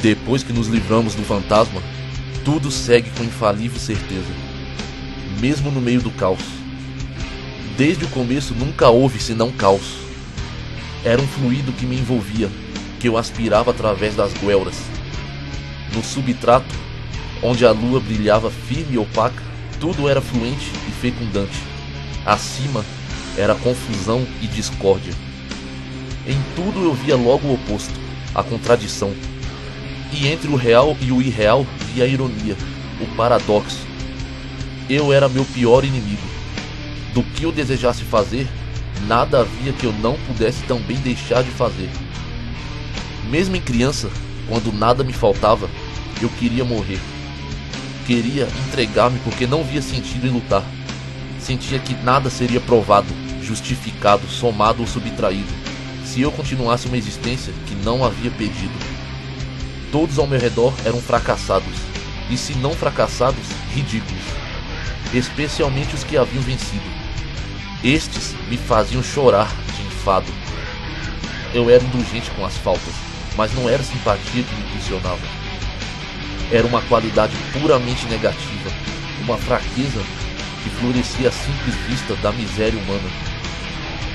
Depois que nos livramos do fantasma, tudo segue com infalível certeza, mesmo no meio do caos. Desde o começo nunca houve senão caos. Era um fluido que me envolvia, que eu aspirava através das guelras. No subtrato, onde a lua brilhava firme e opaca, tudo era fluente e fecundante. Acima era confusão e discórdia. Em tudo eu via logo o oposto, a contradição. E entre o real e o irreal via a ironia, o paradoxo. Eu era meu pior inimigo. Do que eu desejasse fazer, nada havia que eu não pudesse também deixar de fazer. Mesmo em criança, quando nada me faltava, eu queria morrer. Queria entregar-me porque não via sentido em lutar. Sentia que nada seria provado, justificado, somado ou subtraído, se eu continuasse uma existência que não havia pedido. Todos ao meu redor eram fracassados, e se não fracassados, ridículos, especialmente os que haviam vencido. Estes me faziam chorar de enfado. Eu era indulgente com as faltas, mas não era simpatia que me impulsionava. Era uma qualidade puramente negativa, uma fraqueza que florescia à simples vista da miséria humana.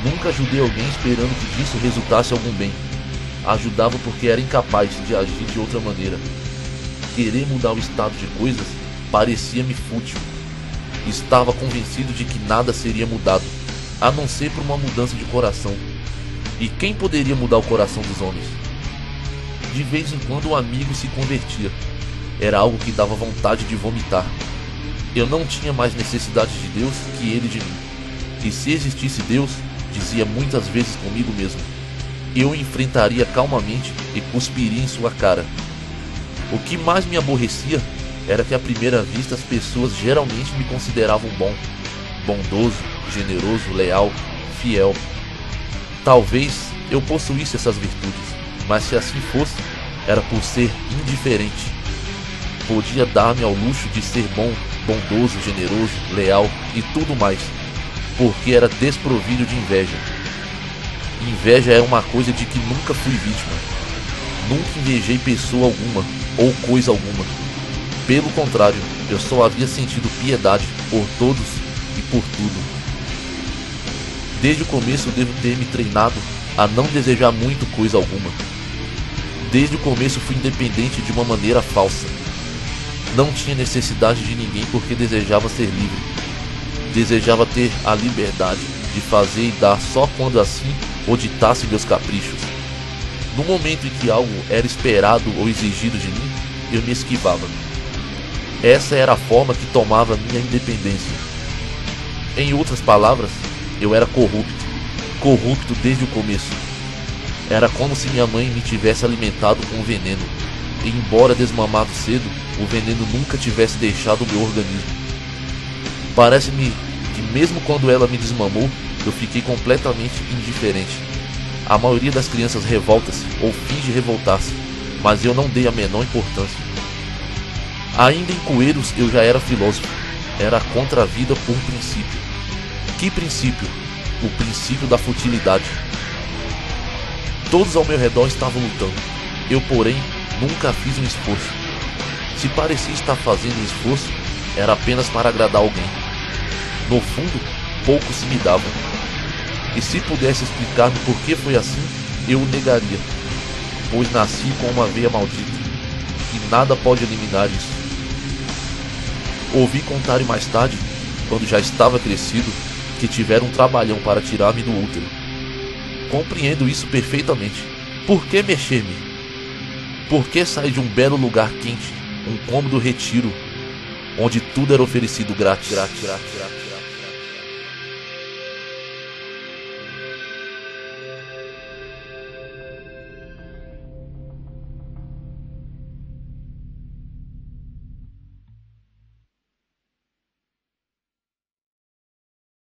Nunca ajudei alguém esperando que disso resultasse algum bem. Ajudava porque era incapaz de agir de outra maneira. Querer mudar o estado de coisas parecia-me fútil. Estava convencido de que nada seria mudado, a não ser por uma mudança de coração. E quem poderia mudar o coração dos homens? De vez em quando um amigo se convertia. Era algo que dava vontade de vomitar. Eu não tinha mais necessidade de Deus que ele de mim. E se existisse Deus, dizia muitas vezes comigo mesmo, eu o enfrentaria calmamente e cuspiria em sua cara. O que mais me aborrecia era que à primeira vista as pessoas geralmente me consideravam bom, bondoso, generoso, leal, fiel. Talvez eu possuísse essas virtudes, mas se assim fosse, era por ser indiferente. Podia dar-me ao luxo de ser bom, bondoso, generoso, leal e tudo mais, porque era desprovido de inveja. Inveja era uma coisa de que nunca fui vítima. Nunca invejei pessoa alguma ou coisa alguma. Pelo contrário, eu só havia sentido piedade por todos e por tudo. Desde o começo eu devo ter me treinado a não desejar muito coisa alguma. Desde o começo fui independente de uma maneira falsa. Não tinha necessidade de ninguém porque desejava ser livre. Desejava ter a liberdade de fazer e dar só quando assim ou ditasse meus caprichos. No momento em que algo era esperado ou exigido de mim, eu me esquivava. Essa era a forma que tomava minha independência. Em outras palavras, eu era corrupto desde o começo. Era como se minha mãe me tivesse alimentado com veneno, e embora desmamado cedo, o veneno nunca tivesse deixado o meu organismo. Parece-me que mesmo quando ela me desmamou, eu fiquei completamente indiferente. A maioria das crianças revolta-se ou finge revoltar-se, mas eu não dei a menor importância. Ainda em Coelhos eu já era filósofo. Era contra a vida por princípio. Que princípio? O princípio da futilidade. Todos ao meu redor estavam lutando. Eu, porém, nunca fiz um esforço. Se parecia estar fazendo um esforço, era apenas para agradar alguém. No fundo, pouco se me dava. E se pudesse explicar-me por que foi assim, eu o negaria, pois nasci com uma veia maldita, e nada pode eliminar isso. Ouvi contar mais tarde, quando já estava crescido, que tiveram um trabalhão para tirar-me do útero. Compreendo isso perfeitamente. Por que mexer-me? Por que sair de um belo lugar quente, um cômodo retiro, onde tudo era oferecido grátis?